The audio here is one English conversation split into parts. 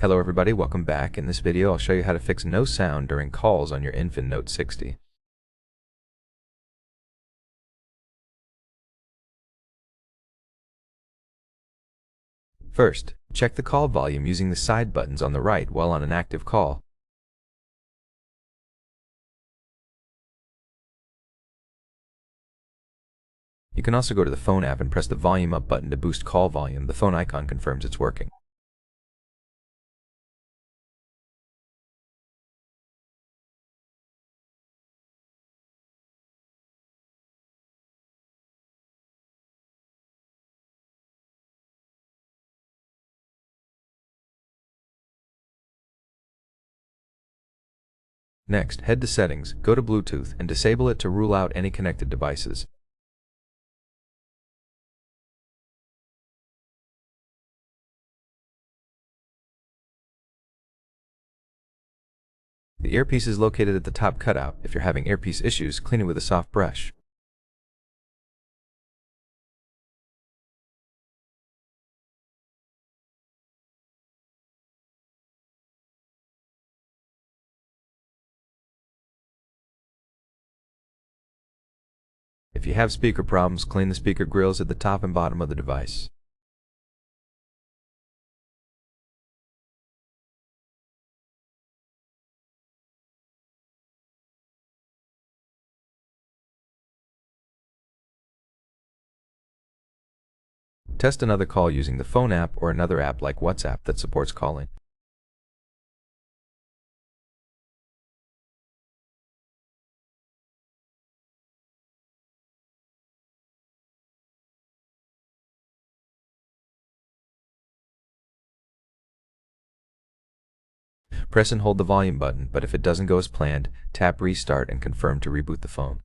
Hello everybody, welcome back. In this video I'll show you how to fix no sound during calls on your INFINIX Note 60. First, check the call volume using the side buttons on the right while on an active call. You can also go to the phone app and press the volume up button to boost call volume. The phone icon confirms it's working. Next, head to Settings, go to Bluetooth, and disable it to rule out any connected devices. The earpiece is located at the top cutout. If you're having earpiece issues, clean it with a soft brush. If you have speaker problems, clean the speaker grills at the top and bottom of the device. Test another call using the phone app or another app like WhatsApp that supports calling. Press and hold the volume button, but if it doesn't go as planned, tap Restart and confirm to reboot the phone.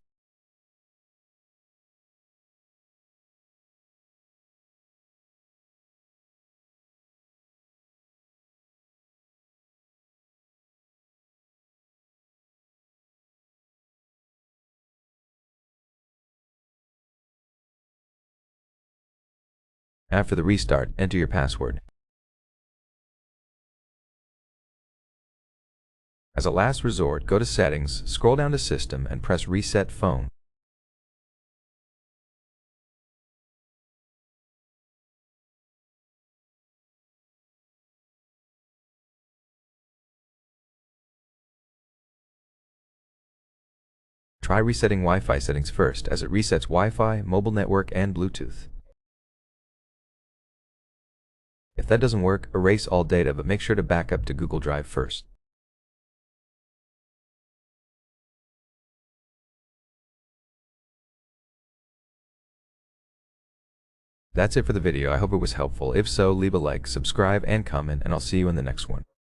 After the restart, enter your password. As a last resort, go to Settings, scroll down to System, and press Reset Phone. Try resetting Wi-Fi settings first, as it resets Wi-Fi, mobile network, and Bluetooth. If that doesn't work, erase all data, but make sure to back up to Google Drive first. That's it for the video. I hope it was helpful. If so, leave a like, subscribe, and comment, and I'll see you in the next one.